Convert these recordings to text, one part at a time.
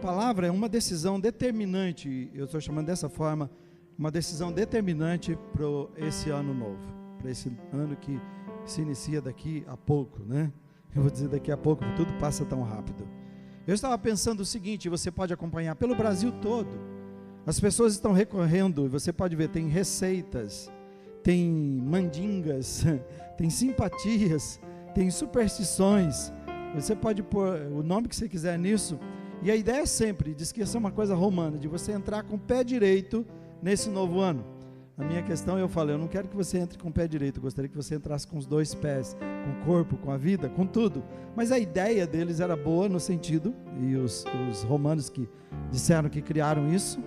palavra é uma decisão determinante, eu estou chamando dessa forma, uma decisão determinante para esse ano novo, para esse ano que se inicia daqui a pouco, né? Eu vou dizer daqui a pouco, tudo passa tão rápido. Eu estava pensando o seguinte, você pode acompanhar pelo Brasil todo, as pessoas estão recorrendo, você pode ver, tem receitas, tem mandingas, tem simpatias, tem superstições, você pode pôr o nome que você quiser nisso, e a ideia é sempre, diz que isso é uma coisa romana, de você entrar com o pé direito nesse novo ano. A minha questão, eu falo, eu não quero que você entre com o pé direito, eu gostaria que você entrasse com os dois pés, com o corpo, com a vida, com tudo. Mas a ideia deles era boa no sentido, e os romanos que disseram que criaram isso,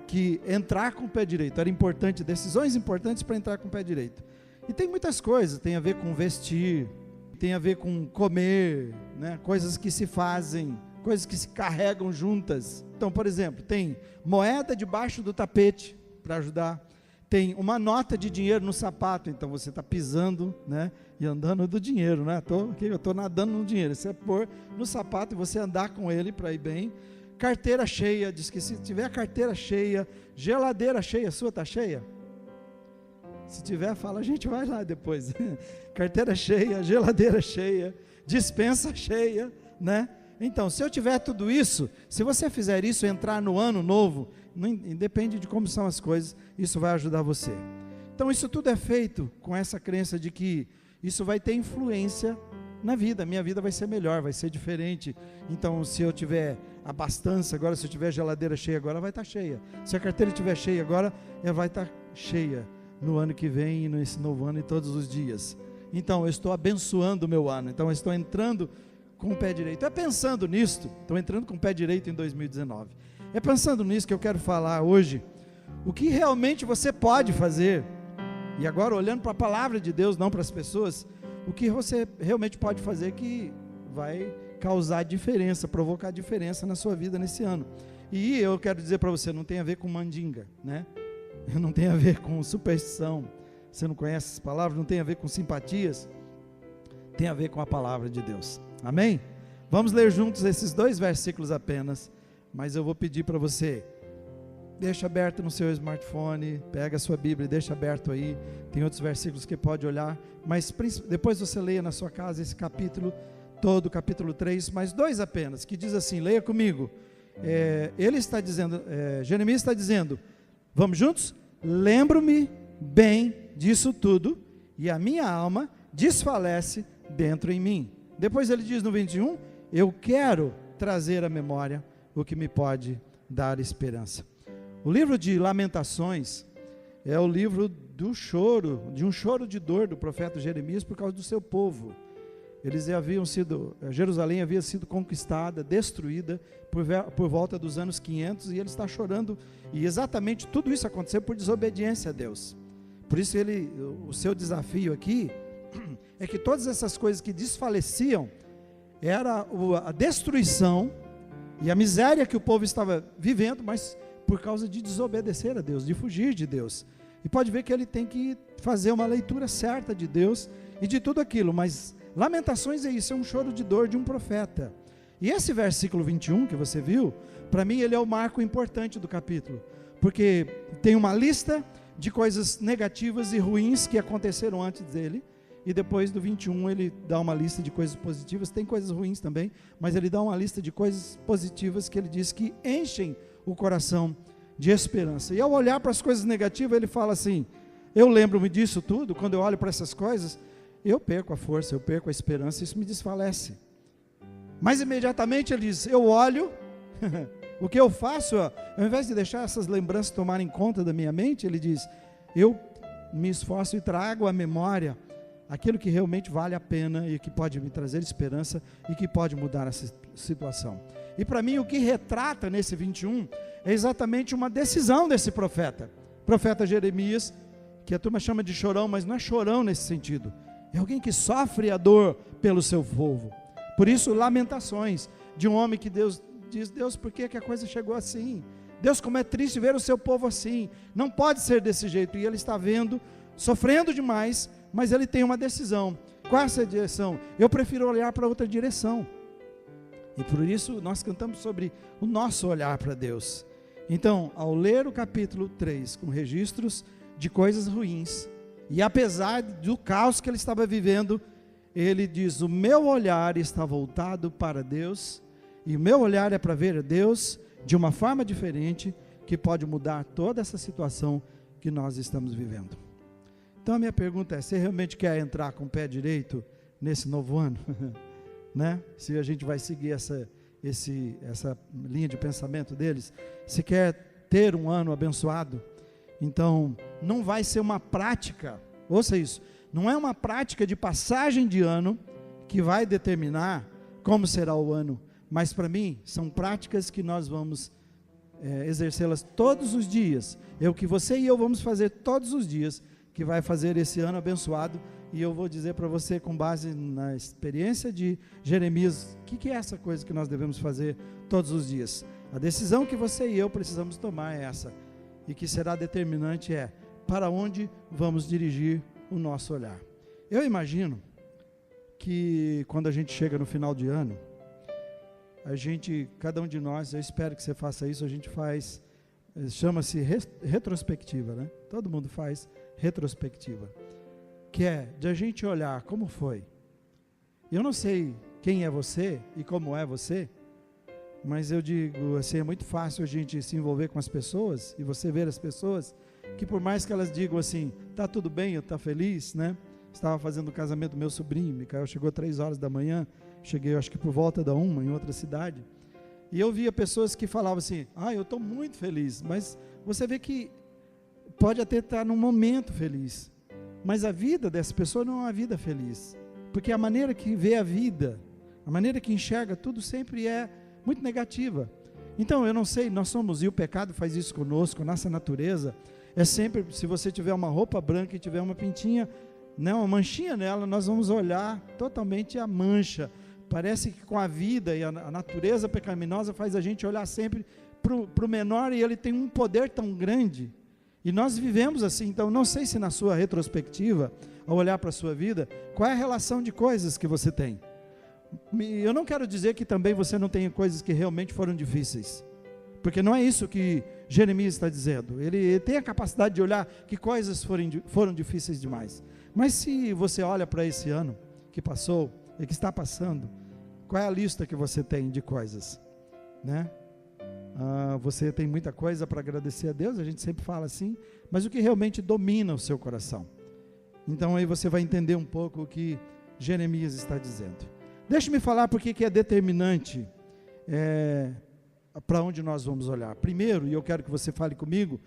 que entrar com o pé direito era importante, decisões importantes para entrar com o pé direito. E tem muitas coisas, tem a ver com vestir, tem a ver com comer, né? Coisas que se fazem, coisas que se carregam juntas. Então, por exemplo, tem moeda debaixo do tapete, para ajudar, tem uma nota de dinheiro no sapato, então você está pisando, né, e andando do dinheiro, né, eu estou nadando no dinheiro, você pôr no sapato e você andar com ele para ir bem. Carteira cheia, diz que se tiver carteira cheia, geladeira cheia, sua está cheia? Se tiver, fala, a gente vai lá depois. Carteira cheia, geladeira cheia, despensa cheia, né? Então, se eu tiver tudo isso, se você fizer isso, entrar no ano novo, independe de como são as coisas, isso vai ajudar você. Então, isso tudo é feito com essa crença de que isso vai ter influência na vida, minha vida vai ser melhor, vai ser diferente. Então, se eu tiver abastança agora, se eu tiver geladeira cheia agora, vai estar cheia. Se a carteira estiver cheia agora, ela vai estar cheia no ano que vem, e nesse novo ano e todos os dias. Então, eu estou abençoando o meu ano, então eu estou entrando com o pé direito. É pensando nisto, estou entrando com o pé direito em 2019. É pensando nisso que eu quero falar hoje, o que realmente você pode fazer, e agora olhando para a palavra de Deus, não para as pessoas, o que você realmente pode fazer que vai causar diferença, provocar diferença na sua vida nesse ano. E eu quero dizer para você, não tem a ver com mandinga, né? Não tem a ver com superstição, você não conhece essas palavras, não tem a ver com simpatias, tem a ver com a palavra de Deus. Amém? Vamos ler juntos esses 2 versículos apenas, mas eu vou pedir para você, deixa aberto no seu smartphone, pega a sua Bíblia e deixa aberto aí, tem outros versículos que pode olhar, mas depois você leia na sua casa esse capítulo todo, capítulo 3, mas 2 apenas, que diz assim, leia comigo, ele está dizendo, Jeremias está dizendo, vamos juntos? Lembro-me bem disso tudo, e a minha alma desfalece dentro em mim. Depois ele diz no 21, eu quero trazer à memória o que me pode dar esperança. O livro de Lamentações é o livro do choro, de um choro de dor do profeta Jeremias por causa do seu povo. Jerusalém havia sido conquistada, destruída por volta dos anos 500 e ele está chorando, e exatamente tudo isso aconteceu por desobediência a Deus. Por isso o seu desafio aqui é que todas essas coisas que desfaleciam era a destruição e a miséria que o povo estava vivendo, mas por causa de desobedecer a Deus, de fugir de Deus. E pode ver que ele tem que fazer uma leitura certa de Deus e de tudo aquilo, mas Lamentações é isso, é um choro de dor de um profeta. E esse versículo 21 que você viu, para mim ele é o marco importante do capítulo, porque tem uma lista de coisas negativas e ruins que aconteceram antes dele, e depois do 21 ele dá uma lista de coisas positivas, tem coisas ruins também, mas ele dá uma lista de coisas positivas que ele diz que enchem o coração de esperança. E ao olhar para as coisas negativas, ele fala assim, eu lembro-me disso tudo, quando eu olho para essas coisas, eu perco a força, eu perco a esperança, isso me desfalece. Mas imediatamente ele diz, eu olho, o que eu faço, ao invés de deixar essas lembranças tomarem conta da minha mente, ele diz, eu me esforço e trago à memória aquilo que realmente vale a pena e que pode me trazer esperança e que pode mudar essa situação. E para mim o que retrata nesse 21 é exatamente uma decisão desse profeta Jeremias, que a turma chama de chorão, mas não é chorão nesse sentido, é alguém que sofre a dor pelo seu povo. Por isso lamentações de um homem que Deus diz, Deus, por que a coisa chegou assim? Deus, como é triste ver o seu povo assim, não pode ser desse jeito, e ele está vendo, sofrendo demais, mas ele tem uma decisão. Qual é essa direção? Eu prefiro olhar para outra direção. E por isso nós cantamos sobre o nosso olhar para Deus. Então, ao ler o capítulo 3, com registros de coisas ruins, e apesar do caos que ele estava vivendo, ele diz: o meu olhar está voltado para Deus, e o meu olhar é para ver Deus de uma forma diferente, que pode mudar toda essa situação que nós estamos vivendo. Então a minha pergunta é: você realmente quer entrar com o pé direito nesse novo ano? Né? Se a gente vai seguir essa linha de pensamento deles, se quer ter um ano abençoado, então não vai ser uma prática, ouça isso, não é uma prática de passagem de ano que vai determinar como será o ano, mas para mim são práticas que nós vamos exercê-las todos os dias, é o que você e eu vamos fazer todos os dias, que vai fazer esse ano abençoado. E eu vou dizer para você, com base na experiência de Jeremias, o que é essa coisa que nós devemos fazer todos os dias. A decisão que você e eu precisamos tomar é essa, e que será determinante é para onde vamos dirigir o nosso olhar. Eu imagino que quando a gente chega no final de ano, cada um de nós, eu espero que você faça isso, a gente faz, chama-se retrospectiva, né? Todo mundo faz retrospectiva, que é de a gente olhar como foi. Eu não sei quem é você e como é você, mas eu digo assim, é muito fácil a gente se envolver com as pessoas, e você ver as pessoas, que por mais que elas digam assim, tá tudo bem, eu tô feliz, né? Estava fazendo o casamento do meu sobrinho, Micael chegou 3 horas da manhã, cheguei acho que por volta da 1, em outra cidade, e eu via pessoas que falavam assim, eu estou muito feliz, mas você vê que pode até estar num momento feliz, mas a vida dessa pessoa não é uma vida feliz, porque a maneira que vê a vida, a maneira que enxerga tudo sempre é muito negativa. Então eu não sei, nós somos, e o pecado faz isso conosco, nossa natureza é sempre, se você tiver uma roupa branca e tiver uma pintinha, né, uma manchinha nela, nós vamos olhar totalmente a mancha. Parece que com a vida e a natureza pecaminosa faz a gente olhar sempre para o menor, e ele tem um poder tão grande, e nós vivemos assim. Então não sei se na sua retrospectiva, ao olhar para a sua vida, qual é a relação de coisas que você tem. Eu não quero dizer que também você não tenha coisas que realmente foram difíceis, porque não é isso que Jeremias está dizendo. Ele tem a capacidade de olhar que coisas foram difíceis demais, mas se você olha para esse ano que passou e que está passando, qual é a lista que você tem de coisas, né? Você tem muita coisa para agradecer a Deus, a gente sempre fala assim, mas o que realmente domina o seu coração? Então aí você vai entender um pouco o que Jeremias está dizendo. Deixe-me falar porque que é determinante para onde nós vamos olhar. Primeiro, e eu quero que você fale comigo,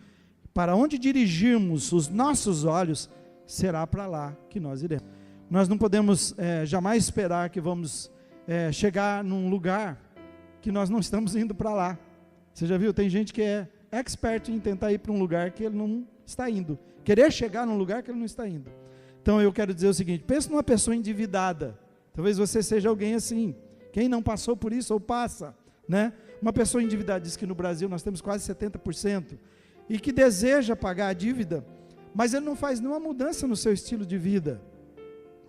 para onde dirigirmos os nossos olhos, será para lá que nós iremos. Nós não podemos jamais esperar que vamos chegar num lugar que nós não estamos indo para lá. Você já viu? Tem gente que é expert em tentar ir para um lugar que ele não está indo, querer chegar num lugar que ele não está indo. Então eu quero dizer o seguinte: pense numa pessoa endividada. Talvez você seja alguém assim. Quem não passou por isso ou passa, né? Uma pessoa endividada, diz que no Brasil nós temos quase 70%, e que deseja pagar a dívida, mas ele não faz nenhuma mudança no seu estilo de vida.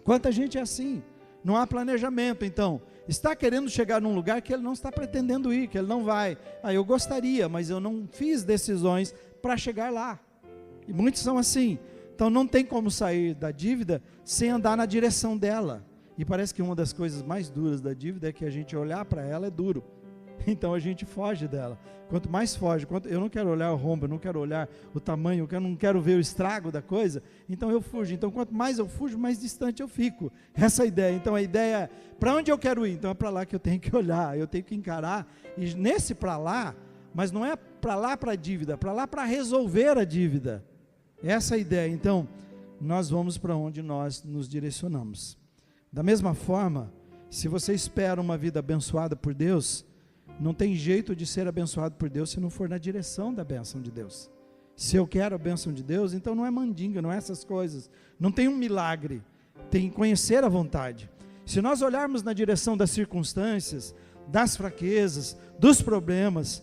Quanta gente é assim, não há planejamento. Então, está querendo chegar num lugar que ele não está pretendendo ir, que ele não vai. Eu gostaria, mas eu não fiz decisões para chegar lá. E muitos são assim. Então não tem como sair da dívida sem andar na direção dela. E parece que uma das coisas mais duras da dívida é que a gente olhar para ela é duro. Então a gente foge dela. Quanto mais foge, eu não quero olhar o rombo, eu não quero olhar o tamanho, eu não quero ver o estrago da coisa, então eu fujo. Então quanto mais eu fujo, mais distante eu fico. Essa é a ideia. Então a ideia é, para onde eu quero ir? Então é para lá que eu tenho que olhar, eu tenho que encarar. E nesse para lá, mas não é para lá para a dívida, para lá para resolver a dívida. Essa é a ideia. Então nós vamos para onde nós nos direcionamos. Da mesma forma, se você espera uma vida abençoada por Deus, não tem jeito de ser abençoado por Deus se não for na direção da bênção de Deus. Se eu quero a bênção de Deus, então não é mandinga, não é essas coisas. Não tem um milagre, tem que conhecer a vontade. Se nós olharmos na direção das circunstâncias, das fraquezas, dos problemas,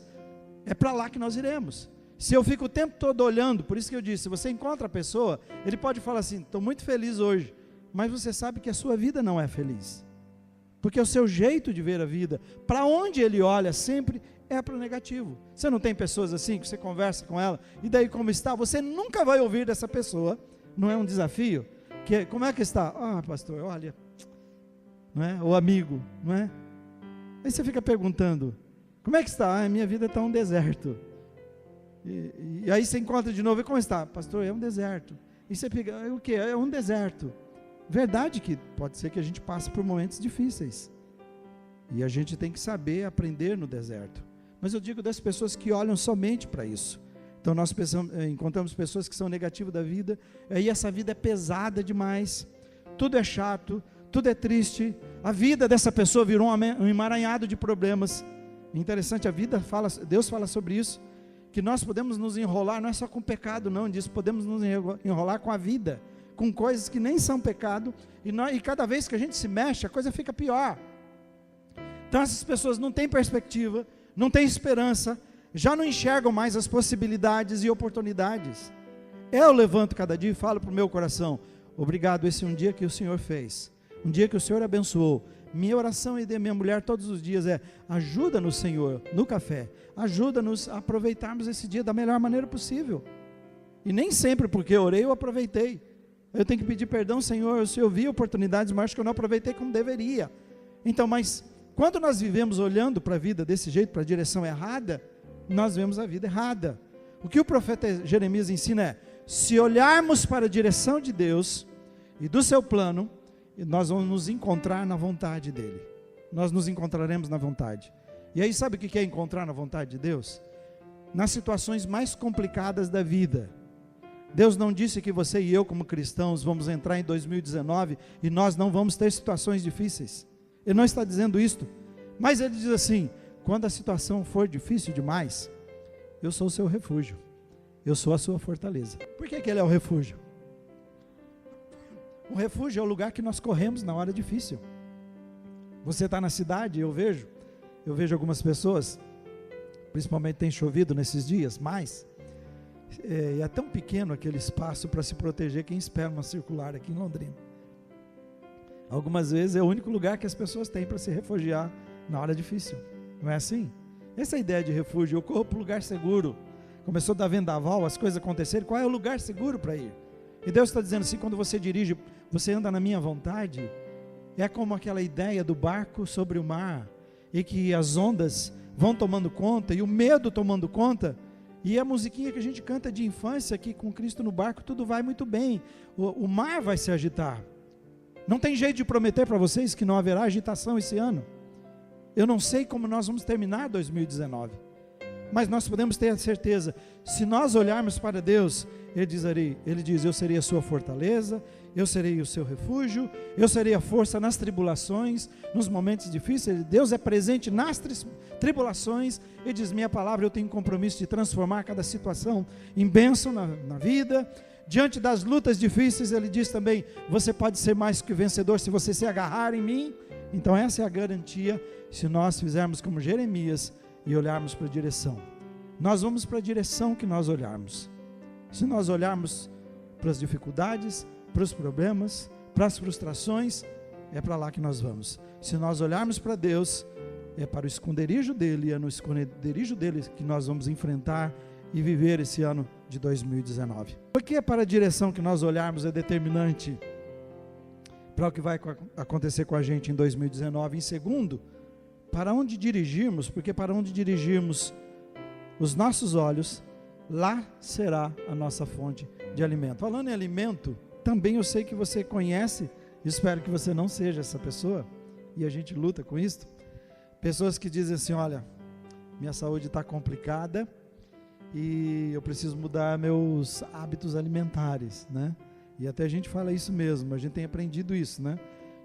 é para lá que nós iremos. Se eu fico o tempo todo olhando, por isso que eu disse, se você encontra a pessoa, ele pode falar assim, estou muito feliz hoje, mas você sabe que a sua vida não é feliz. porque o seu jeito de ver a vida, para onde ele olha sempre é para o negativo. Você não tem pessoas assim que você conversa com ela, e daí como está? Você nunca vai ouvir dessa pessoa, não é um desafio? Como é que está? Ah, pastor, olha, não é? O amigo, não é? Aí você fica perguntando, como é que está? Ah, minha vida está um deserto. E aí você encontra de novo, e como está? Pastor, é um deserto. E você fica, o que? É um deserto. Verdade que pode ser que a gente passe por momentos difíceis, e a gente tem que saber aprender no deserto. Mas eu digo das pessoas que olham somente para isso. Então nós encontramos pessoas que são negativas da vida, e essa vida é pesada demais, tudo é chato, tudo é triste, a vida dessa pessoa virou um emaranhado de problemas. Interessante, Deus fala sobre isso, que nós podemos nos enrolar, não é só com pecado não, diz, podemos nos enrolar com a vida, com coisas que nem são pecado, e cada vez que a gente se mexe, a coisa fica pior. Então essas pessoas não têm perspectiva, não têm esperança, já não enxergam mais as possibilidades e oportunidades. Eu levanto cada dia e falo para o meu coração, obrigado, esse é um dia que o Senhor fez, um dia que o Senhor abençoou. Minha oração e de minha mulher todos os dias é, ajuda-nos, Senhor, no café, ajuda-nos a aproveitarmos esse dia da melhor maneira possível. E nem sempre porque eu orei eu aproveitei. Eu tenho que pedir perdão, Senhor, se eu vi oportunidades, mas acho que eu não aproveitei como deveria. Então, mas quando nós vivemos olhando para a vida desse jeito, para a direção errada, nós vemos a vida errada. O que o profeta Jeremias ensina é, se olharmos para a direção de Deus e do seu plano, nós vamos nos encontrar na vontade dele. Nós nos encontraremos na vontade. E aí sabe o que é encontrar na vontade de Deus? Nas situações mais complicadas da vida. Deus não disse que você e eu como cristãos vamos entrar em 2019 e nós não vamos ter situações difíceis. Ele não está dizendo isto, mas ele diz assim, quando a situação for difícil demais, eu sou o seu refúgio, eu sou a sua fortaleza. Por que ele é o refúgio? O refúgio é o lugar que nós corremos na hora difícil. Você está na cidade, eu vejo algumas pessoas, principalmente tem chovido nesses dias, mas é tão pequeno aquele espaço para se proteger quem espera uma circular aqui em Londrina. Algumas vezes é o único lugar que as pessoas têm para se refugiar na hora difícil, não é assim? Essa é a ideia de refúgio, eu corro para o lugar seguro. Começou a dar vendaval, as coisas acontecerem, qual é o lugar seguro para ir? E Deus está dizendo assim, quando você dirige, você anda na minha vontade, é como aquela ideia do barco sobre o mar, e que as ondas vão tomando conta, e o medo tomando conta, e a musiquinha que a gente canta de infância aqui com Cristo no barco, tudo vai muito bem, o mar vai se agitar. Não tem jeito de prometer para vocês que não haverá agitação esse ano. Eu não sei como nós vamos terminar 2019, mas nós podemos ter a certeza, se nós olharmos para Deus, Ele diz, eu serei a sua fortaleza, eu serei o seu refúgio, eu serei a força nas tribulações, nos momentos difíceis. Deus é presente nas tribulações. Ele diz, minha palavra, eu tenho compromisso de transformar cada situação em bênção na vida. Diante das lutas difíceis, Ele diz também, você pode ser mais que vencedor se você se agarrar em mim. Então essa é a garantia, se nós fizermos como Jeremias e olharmos para a direção. Nós vamos para a direção que nós olharmos. Se nós olharmos para as dificuldades, para os problemas, para as frustrações, é para lá que nós vamos. Se nós olharmos para Deus, é para o esconderijo dEle, é no esconderijo dEle que nós vamos enfrentar e viver esse ano de 2019. Porque para a direção que nós olharmos é determinante para o que vai acontecer com a gente em 2019. Em segundo, para onde dirigirmos, porque para onde dirigirmos os nossos olhos, lá será a nossa fonte de alimento. Falando em alimento, também eu sei que você conhece, espero que você não seja essa pessoa, e a gente luta com isso, pessoas que dizem assim, olha, minha saúde está complicada, e eu preciso mudar meus hábitos alimentares, né? E até a gente fala isso mesmo, a gente tem aprendido isso, né?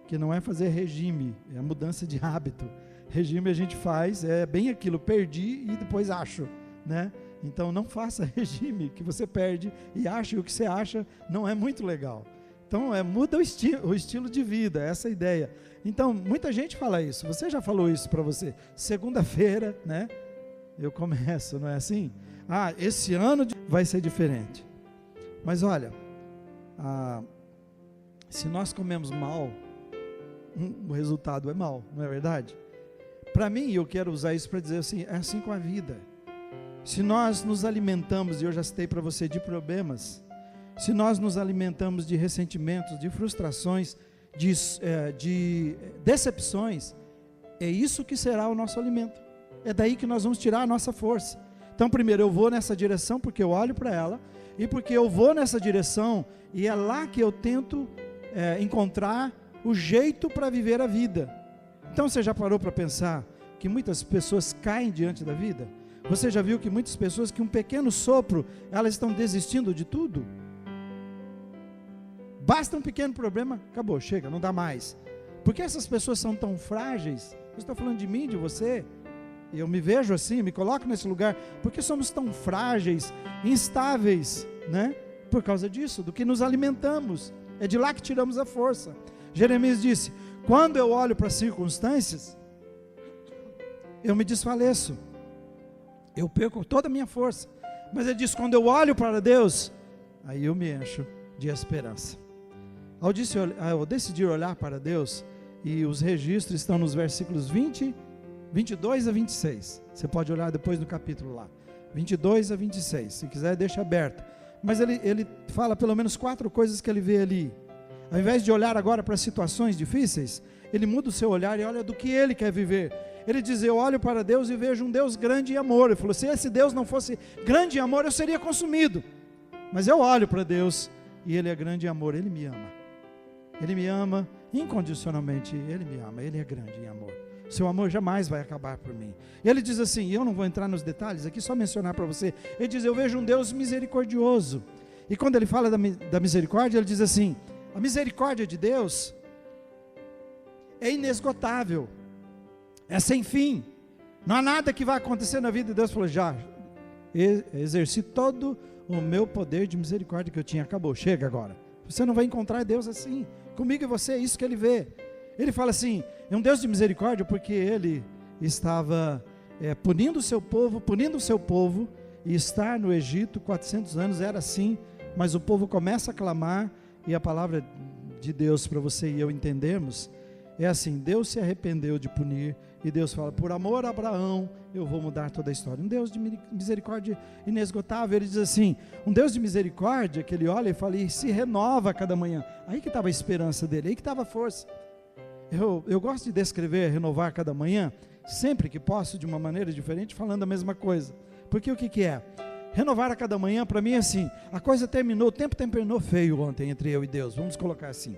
Que não é fazer regime, é a mudança de hábito. Regime a gente faz, é bem aquilo, perdi e depois acho, né? Então não faça regime que você perde e acha, e o que você acha não é muito legal. Então muda o estilo de vida, essa é a ideia. Então muita gente fala isso, você já falou isso para você, segunda-feira, né? Eu começo, não é assim? Esse ano vai ser diferente. Mas olha, se nós comemos mal, o resultado é mau, não é verdade? Para mim, eu quero usar isso para dizer assim, é assim com a vida. Se nós nos alimentamos, e eu já citei para você, de problemas, se nós nos alimentamos de ressentimentos, de frustrações, de decepções, é isso que será o nosso alimento. É daí que nós vamos tirar a nossa força. Então, primeiro, eu vou nessa direção porque eu olho para ela, e porque eu vou nessa direção, e é lá que eu tento encontrar o jeito para viver a vida. Então, você já parou para pensar que muitas pessoas caem diante da vida? Você já viu que muitas pessoas, que um pequeno sopro, elas estão desistindo de tudo? Basta um pequeno problema, acabou, chega, não dá mais. Por que essas pessoas são tão frágeis? Eu estou falando de mim, de você. E eu me vejo assim, me coloco nesse lugar. Por que somos tão frágeis, instáveis, né? Por causa disso, do que nos alimentamos. É de lá que tiramos a força. Jeremias disse, quando eu olho para as circunstâncias, eu me desfaleço. Eu perco toda a minha força. Mas ele diz, quando eu olho para Deus, aí eu me encho de esperança. Ao decidir olhar para Deus, e os registros estão nos versículos 22 a 26. Você pode olhar depois no capítulo lá. 22 a 26. Se quiser, deixa aberto. Mas ele fala pelo menos 4 coisas que ele vê ali. Ao invés de olhar agora para situações difíceis, ele muda o seu olhar e olha do que ele quer viver. Ele diz, eu olho para Deus e vejo um Deus grande em amor. Ele falou, se esse Deus não fosse grande em amor, eu seria consumido. Mas eu olho para Deus e Ele é grande em amor, Ele me ama. Ele me ama incondicionalmente, Ele me ama, Ele é grande em amor. Seu amor jamais vai acabar por mim. E ele diz assim, eu não vou entrar nos detalhes aqui, só mencionar para você. Ele diz, eu vejo um Deus misericordioso. E quando ele fala da misericórdia, ele diz assim, a misericórdia de Deus é inesgotável, é sem fim. Não há nada que vai acontecer na vida de Deus. Falou, já exerci todo o meu poder de misericórdia que eu tinha, acabou, chega agora. Você não vai encontrar Deus assim. Comigo e você, é isso que ele vê. Ele fala assim, é um Deus de misericórdia porque ele estava punindo o seu povo, e estar no Egito 400 anos era assim, mas o povo começa a clamar, e a palavra de Deus para você e eu entendermos, é assim, Deus se arrependeu de punir, e Deus fala, por amor a Abraão, eu vou mudar toda a história. Um Deus de misericórdia inesgotável. Ele diz assim, um Deus de misericórdia, que ele olha e fala, e se renova a cada manhã. Aí que estava a esperança dele, aí que estava a força. Eu gosto de descrever renovar a cada manhã, sempre que posso, de uma maneira diferente, falando a mesma coisa. Porque o que é? Renovar a cada manhã, para mim é assim, a coisa terminou, o tempo terminou feio ontem entre eu e Deus, vamos colocar assim.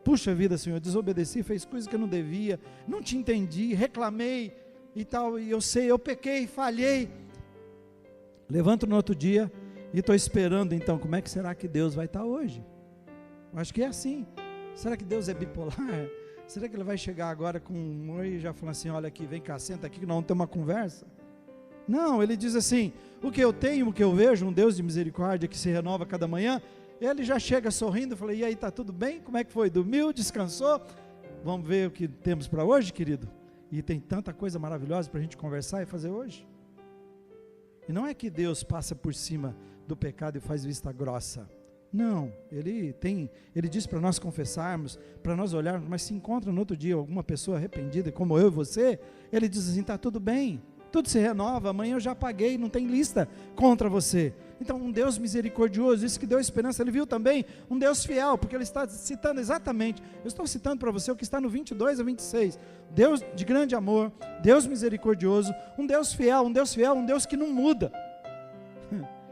Puxa vida, Senhor, desobedeci, fez coisas que eu não devia, não te entendi, reclamei e tal, e eu sei, eu pequei, falhei. Levanto no outro dia e estou esperando, então, como é que será que Deus vai estar hoje? Eu acho que é assim. Será que Deus é bipolar? Será que Ele vai chegar agora com um oi e já falar assim, olha aqui, vem cá, senta aqui que nós vamos ter uma conversa? Não, Ele diz assim, o que eu tenho, o que eu vejo, um Deus de misericórdia que se renova a cada manhã, Ele já chega sorrindo e fala, e aí, está tudo bem? Como é que foi? Dormiu? Descansou? Vamos ver o que temos para hoje, querido? E tem tanta coisa maravilhosa para a gente conversar e fazer hoje. E não é que Deus passa por cima do pecado e faz vista grossa. Não, Ele diz para nós confessarmos, para nós olharmos, mas se encontra no outro dia alguma pessoa arrependida, como eu e você, Ele diz assim, está tudo bem, tudo se renova, amanhã eu já paguei, não tem lista contra você. Então, um Deus misericordioso, isso que deu esperança. Ele viu também um Deus fiel, porque ele está citando exatamente, eu estou citando para você o que está no 22 a 26, Deus de grande amor, Deus misericordioso, um Deus fiel, um Deus que não muda.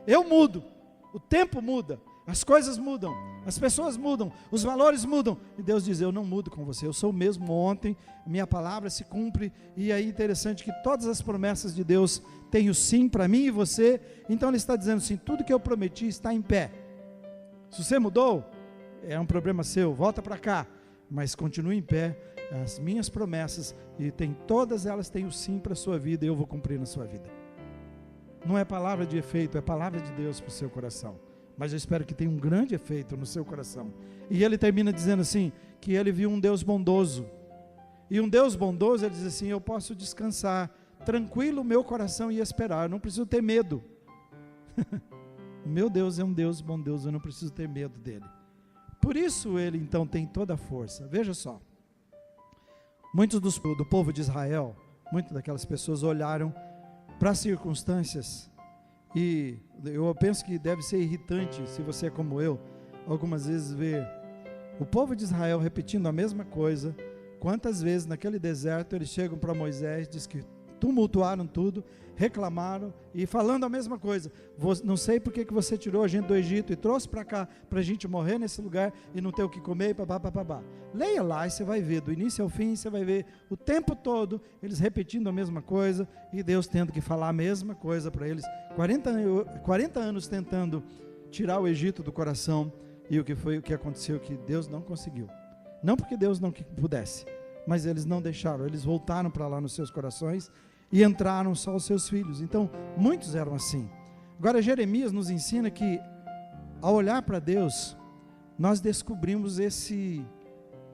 Eu mudo, o tempo muda, as coisas mudam, as pessoas mudam, os valores mudam, e Deus diz, eu não mudo com você, eu sou o mesmo ontem, minha palavra se cumpre. E aí interessante que todas as promessas de Deus têm o sim para mim e você. Então Ele está dizendo assim, tudo que eu prometi está em pé. Se você mudou, é um problema seu, volta para cá, mas continue em pé, as minhas promessas, e todas elas têm o sim para a sua vida, e eu vou cumprir na sua vida. Não é palavra de efeito, é palavra de Deus para o seu coração, mas eu espero que tenha um grande efeito no seu coração. E ele termina dizendo assim, que ele viu um Deus bondoso, e um Deus bondoso, ele diz assim, eu posso descansar tranquilo o meu coração e esperar, eu não preciso ter medo. O meu Deus é um Deus bondoso, eu não preciso ter medo dele. Por isso ele então tem toda a força. Veja só, Muitos do povo de Israel, muitas daquelas pessoas olharam para as circunstâncias, e eu penso que deve ser irritante, se você é como eu, algumas vezes ver o povo de Israel repetindo a mesma coisa. Quantas vezes naquele deserto eles chegam para Moisés, diz que tumultuaram tudo, reclamaram e falando a mesma coisa. Não sei porque que você tirou a gente do Egito e trouxe para cá, para a gente morrer nesse lugar e não ter o que comer e babá. Leia lá e você vai ver, do início ao fim, você vai ver o tempo todo eles repetindo a mesma coisa e Deus tendo que falar a mesma coisa para eles. 40 anos tentando tirar o Egito do coração, e o que aconteceu, que Deus não conseguiu. Não porque Deus não pudesse, mas eles não deixaram, eles voltaram para lá nos seus corações e entraram só os seus filhos. Então, muitos eram assim. Agora, Jeremias nos ensina que, ao olhar para Deus, nós descobrimos esse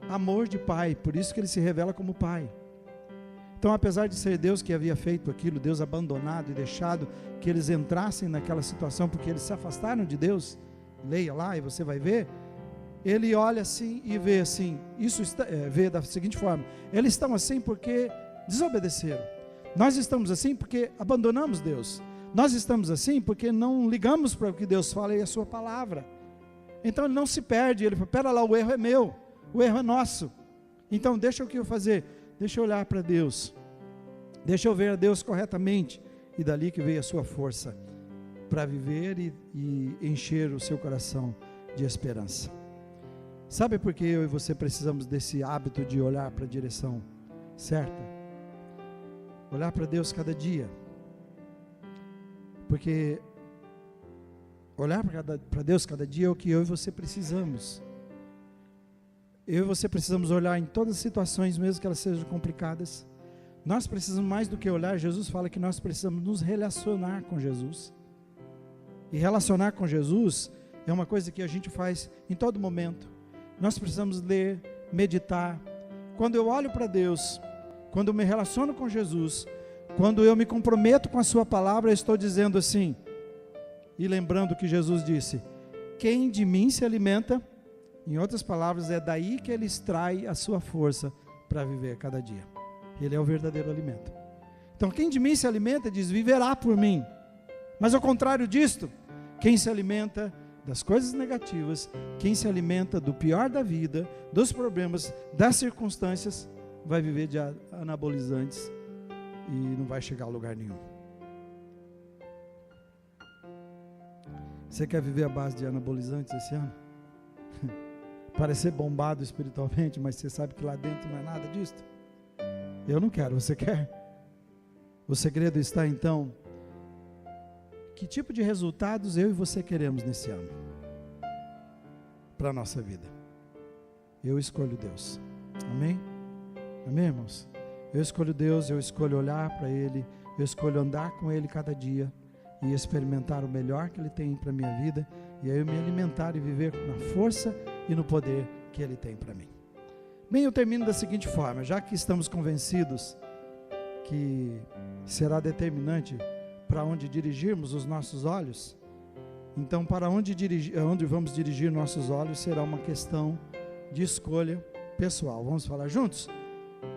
amor de pai, por isso que ele se revela como pai. Então, apesar de ser Deus que havia feito aquilo, Deus abandonado e deixado que eles entrassem naquela situação, porque eles se afastaram de Deus, leia lá e você vai ver, ele olha assim e vê assim, vê da seguinte forma: eles estão assim porque desobedeceram, nós estamos assim porque abandonamos Deus, nós estamos assim porque não ligamos para o que Deus fala e a sua palavra. Então ele não se perde, ele fala, pera lá, o erro é meu, o erro é nosso, então deixa o que eu fazer, deixa eu olhar para Deus, deixa eu ver a Deus corretamente, e dali que veio a sua força para viver e encher o seu coração de esperança. Sabe por que eu e você precisamos desse hábito de olhar para a direção certa? Olhar para Deus cada dia. Porque olhar para Deus cada dia é o que eu e você precisamos. Eu e você precisamos olhar em todas as situações, mesmo que elas sejam complicadas. Nós precisamos mais do que olhar. Jesus fala que nós precisamos nos relacionar com Jesus. E relacionar com Jesus é uma coisa que a gente faz em todo momento. Nós precisamos ler, meditar. Quando eu olho para Deus, quando eu me relaciono com Jesus, quando eu me comprometo com a sua palavra, eu estou dizendo assim, e lembrando que Jesus disse, quem de mim se alimenta, em outras palavras, é daí que ele extrai a sua força para viver cada dia. Ele é o verdadeiro alimento. Então, quem de mim se alimenta, diz, viverá por mim. Mas ao contrário disto, quem se alimenta das coisas negativas, quem se alimenta do pior da vida, dos problemas, das circunstâncias, vai viver de anabolizantes e não vai chegar a lugar nenhum. Você quer viver à base de anabolizantes esse ano? Parecer bombado espiritualmente, mas você sabe que lá dentro não é nada disso? Eu não quero, você quer? O segredo está então, que tipo de resultados eu e você queremos nesse ano? Para a nossa vida. Eu escolho Deus. Amém? Amém, irmãos? Eu escolho Deus, eu escolho olhar para Ele, eu escolho andar com Ele cada dia e experimentar o melhor que Ele tem para a minha vida, e aí eu me alimentar e viver na força e no poder que Ele tem para mim. Bem, eu termino da seguinte forma, já que estamos convencidos que será determinante para onde dirigirmos os nossos olhos, então para onde vamos dirigir nossos olhos será uma questão de escolha pessoal. Vamos falar juntos?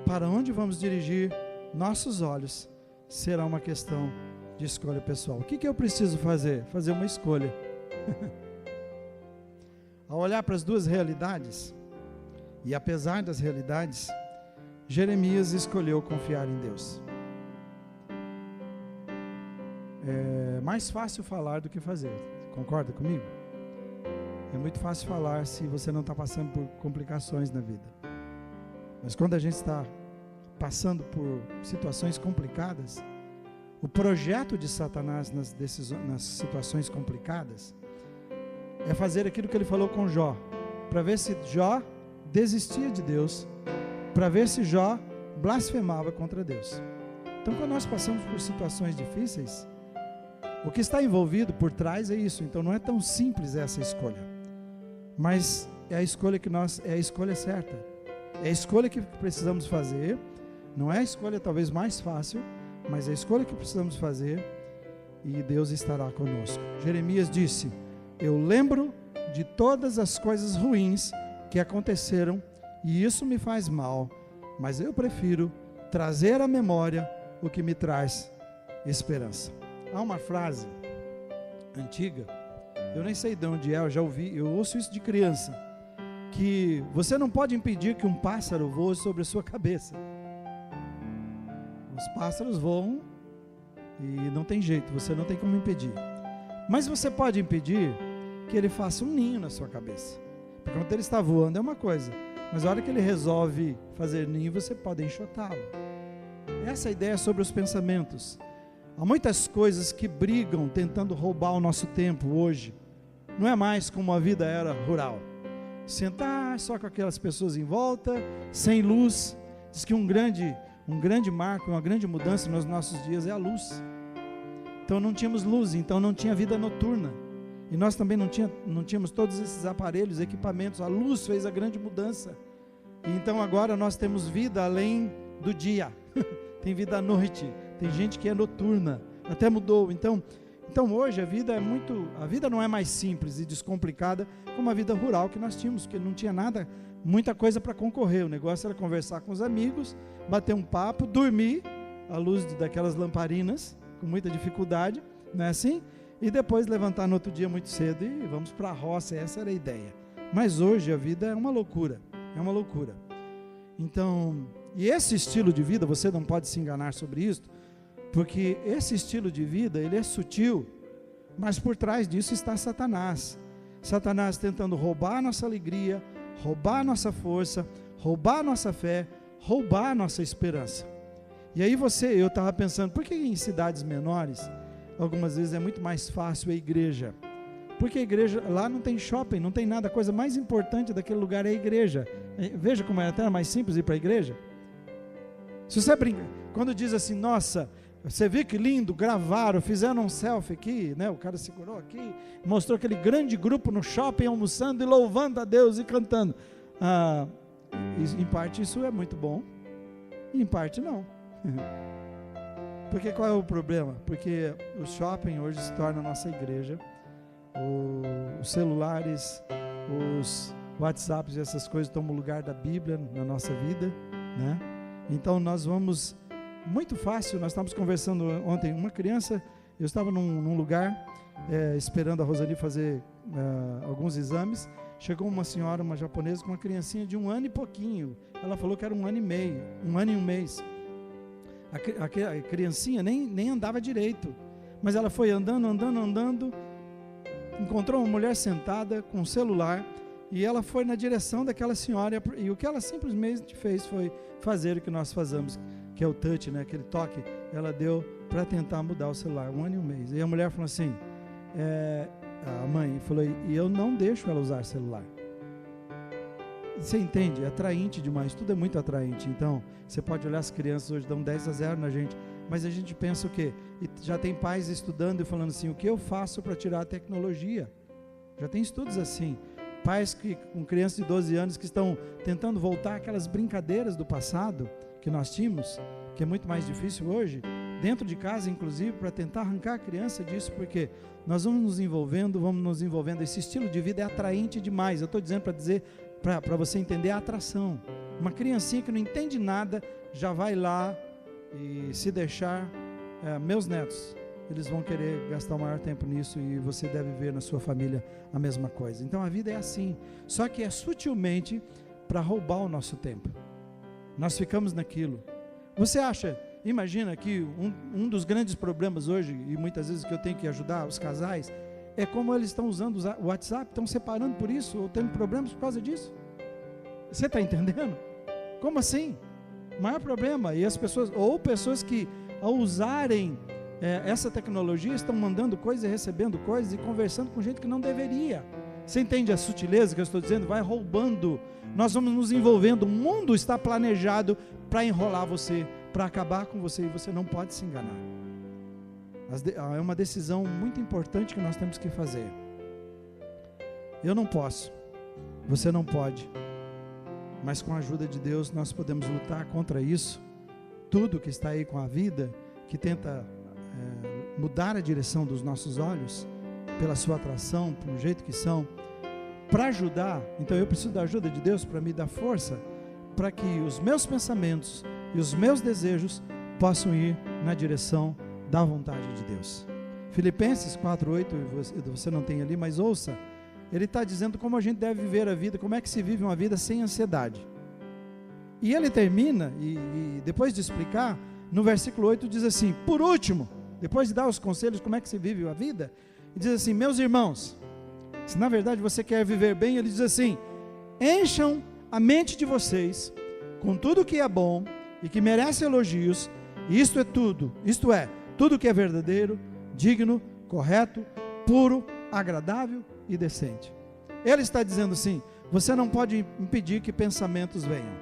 Para onde vamos dirigir nossos olhos será uma questão de escolha pessoal. O que eu preciso fazer? Fazer uma escolha. Ao olhar para as duas realidades, e apesar das realidades, Jeremias escolheu confiar em Deus. É mais fácil falar do que fazer, concorda comigo? É muito fácil falar se você não está passando por complicações na vida. Mas quando a gente está passando por situações complicadas, o projeto de Satanás nas situações complicadas é fazer aquilo que ele falou com Jó, para ver se Jó desistia de Deus, para ver se Jó blasfemava contra Deus. Então, quando nós passamos por situações difíceis, o que está envolvido por trás é isso. Então, não é tão simples essa escolha, mas é a escolha é a escolha certa, é a escolha que precisamos fazer. Não é a escolha talvez mais fácil, mas é a escolha que precisamos fazer, e Deus estará conosco. Jeremias disse: eu lembro de todas as coisas ruins que aconteceram, e isso me faz mal, mas eu prefiro trazer à memória o que me traz esperança. Há uma frase antiga, eu nem sei de onde é, eu já ouvi, eu ouço isso de criança, que você não pode impedir que um pássaro voe sobre a sua cabeça. Os pássaros voam e não tem jeito, você não tem como impedir. Mas você pode impedir que ele faça um ninho na sua cabeça. Porque quando ele está voando é uma coisa, mas a hora que ele resolve fazer ninho, você pode enxotá-lo. Essa é a ideia sobre os pensamentos. Há muitas coisas que brigam tentando roubar o nosso tempo hoje. Não é mais como a vida era rural. Sentar só com aquelas pessoas em volta, sem luz. Diz que um grande marco, uma grande mudança nos nossos dias é a luz. Então não tínhamos luz, então não tinha vida noturna. E nós também não tínhamos todos esses aparelhos, equipamentos. A luz fez a grande mudança. E então agora nós temos vida além do dia. Tem vida à noite. Tem gente que é noturna. Até mudou. Então hoje a vida não é mais simples e descomplicada como a vida rural que nós tínhamos, porque não tinha nada, muita coisa para concorrer. O negócio era conversar com os amigos, bater um papo, dormir à luz daquelas lamparinas, com muita dificuldade, não é assim? E depois levantar no outro dia muito cedo e vamos para a roça. Essa era a ideia. Mas hoje a vida é uma loucura. É uma loucura. Então, e esse estilo de vida, você não pode se enganar sobre isso, porque esse estilo de vida, ele é sutil, mas por trás disso está Satanás. Satanás tentando roubar a nossa alegria, roubar a nossa força, roubar a nossa fé, roubar a nossa esperança. E aí eu estava pensando, por que em cidades menores, algumas vezes é muito mais fácil a igreja? Porque a igreja, lá não tem shopping, não tem nada, a coisa mais importante daquele lugar é a igreja. Veja como é até mais simples ir para a igreja. Se você brinca, quando diz assim, nossa, você viu que lindo, gravaram, fizeram um selfie aqui, né? O cara segurou aqui, mostrou aquele grande grupo no shopping almoçando e louvando a Deus e cantando. Em parte isso é muito bom, em parte não. Porque qual é o problema? Porque o shopping hoje se torna a nossa igreja, os celulares, os WhatsApps e essas coisas tomam o lugar da Bíblia na nossa vida, né? Então nós vamos, muito fácil, nós estávamos conversando ontem, uma criança, eu estava num lugar, esperando a Roseli fazer alguns exames, chegou uma senhora, uma japonesa, com uma criancinha de 1 ano e pouquinho, ela falou que era 1 ano e meio, 1 ano e 1 mês, a criancinha nem andava direito, mas ela foi andando, encontrou uma mulher sentada com um celular, e ela foi na direção daquela senhora, e o que ela simplesmente fez foi fazer o que nós fazemos, que é o touch, né, aquele toque, ela deu para tentar mudar o celular, 1 ano e 1 mês, e a mulher falou assim, a mãe falou, e eu não deixo ela usar celular. Você entende? É atraente demais, tudo é muito atraente. Então, você pode olhar as crianças hoje, dão 10-0 na gente, mas a gente pensa o quê? E já tem pais estudando e falando assim, o que eu faço para tirar a tecnologia? Já tem estudos assim, pais com crianças de 12 anos que estão tentando voltar aquelas brincadeiras do passado que nós tínhamos, que é muito mais difícil hoje, dentro de casa inclusive, para tentar arrancar a criança disso, porque nós vamos nos envolvendo, esse estilo de vida é atraente demais. Eu estou dizendo para você entender a atração. Uma criancinha que não entende nada, já vai lá e se deixar, meus netos, eles vão querer gastar o maior tempo nisso, e você deve ver na sua família a mesma coisa. Então a vida é assim, só que é sutilmente para roubar o nosso tempo. Nós ficamos naquilo. Você acha, imagina que um dos grandes problemas hoje, e muitas vezes que eu tenho que ajudar os casais, é como eles estão usando o WhatsApp, estão separando por isso, ou tendo problemas por causa disso. Você está entendendo? Como assim? O maior problema, e as pessoas que ao usarem essa tecnologia estão mandando coisas e recebendo coisas e conversando com gente que não deveria. Você entende a sutileza que eu estou dizendo? Vai roubando, nós vamos nos envolvendo, o mundo está planejado para enrolar você, para acabar com você, e você não pode se enganar. É uma decisão muito importante que nós temos que fazer. Eu não posso, você não pode, mas com a ajuda de Deus nós podemos lutar contra isso. Tudo que está aí com a vida, que tenta mudar a direção dos nossos olhos, pela sua atração, pelo jeito que são, para ajudar. Então eu preciso da ajuda de Deus para me dar força, para que os meus pensamentos e os meus desejos possam ir na direção da vontade de Deus. Filipenses 4:8, você não tem ali, mas ouça, ele está dizendo como a gente deve viver a vida, como é que se vive uma vida sem ansiedade. E ele termina, e depois de explicar, no versículo 8 diz assim, por último, depois de dar os conselhos como é que se vive a vida, ele diz assim, meus irmãos, se na verdade você quer viver bem, ele diz assim, encham a mente de vocês com tudo que é bom e que merece elogios, e isto é, tudo que é verdadeiro, digno, correto, puro, agradável e decente. Ele está dizendo assim, você não pode impedir que pensamentos venham,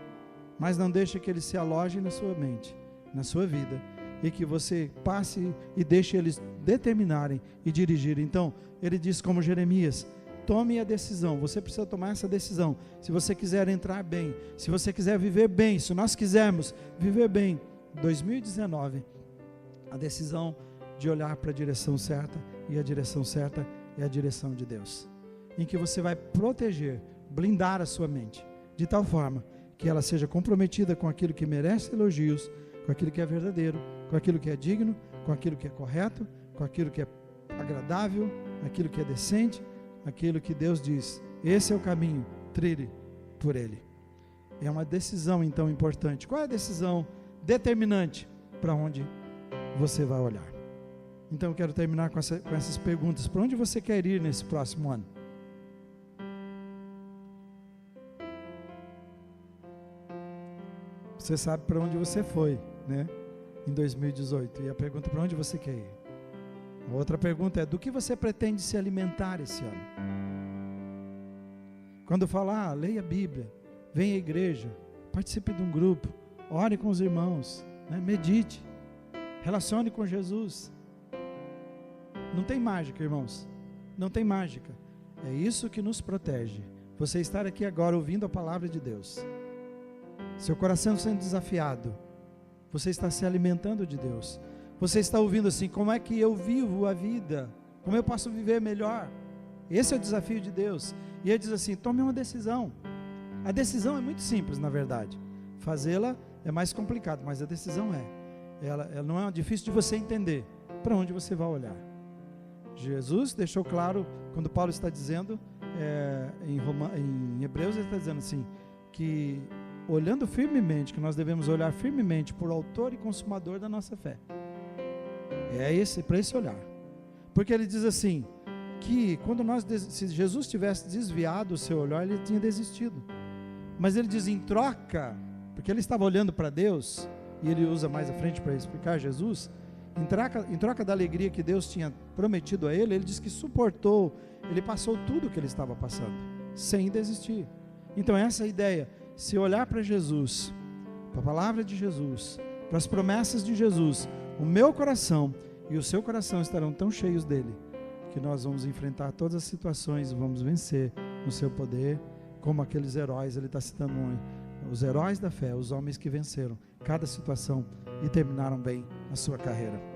mas não deixe que eles se alojem na sua mente, na sua vida, e que você passe e deixe eles determinarem e dirigirem. Então, ele diz como Jeremias, tome a decisão, você precisa tomar essa decisão, se você quiser entrar bem, se você quiser viver bem, se nós quisermos viver bem, 2019, a decisão de olhar para a direção certa, e a direção certa é a direção de Deus, em que você vai proteger, blindar a sua mente, de tal forma que ela seja comprometida com aquilo que merece elogios, com aquilo que é verdadeiro, com aquilo que é digno, com aquilo que é correto, com aquilo que é agradável, aquilo que é decente, aquilo que Deus diz, esse é o caminho, trilhe por ele. É uma decisão então importante. Qual é a decisão determinante para onde você vai olhar? Então eu quero terminar com essas perguntas. Para onde você quer ir nesse próximo ano? Você sabe para onde você foi, né? Em 2018. E a pergunta, para onde você quer ir? A outra pergunta é, do que você pretende se alimentar esse ano? Quando falar, leia a Bíblia, venha à igreja, participe de um grupo, ore com os irmãos, né? Medite, relacione com Jesus. Não tem mágica, irmãos, não tem mágica. É isso que nos protege. Você estar aqui agora ouvindo a palavra de Deus, seu coração sendo desafiado, você está se alimentando de Deus. Você está ouvindo assim, como é que eu vivo a vida? Como eu posso viver melhor? Esse é o desafio de Deus. E ele diz assim, tome uma decisão. A decisão é muito simples, na verdade. Fazê-la é mais complicado, mas a decisão ela não é difícil de você entender para onde você vai olhar. Jesus deixou claro, quando Paulo está dizendo, em Hebreus ele está dizendo assim, que olhando firmemente, que nós devemos olhar firmemente por autor e consumador da nossa fé. Para esse olhar. Porque ele diz assim, que quando se Jesus tivesse desviado o seu olhar, ele tinha desistido. Mas ele diz em troca, porque ele estava olhando para Deus, e ele usa mais à frente para explicar Jesus, em troca da alegria que Deus tinha prometido a ele, ele diz que suportou, ele passou tudo o que ele estava passando, sem desistir. Então essa é a ideia, se olhar para Jesus, para a palavra de Jesus, para as promessas de Jesus, o meu coração e o seu coração estarão tão cheios dele, que nós vamos enfrentar todas as situações e vamos vencer no seu poder, como aqueles heróis, ele está citando os heróis da fé, os homens que venceram cada situação e terminaram bem a sua carreira.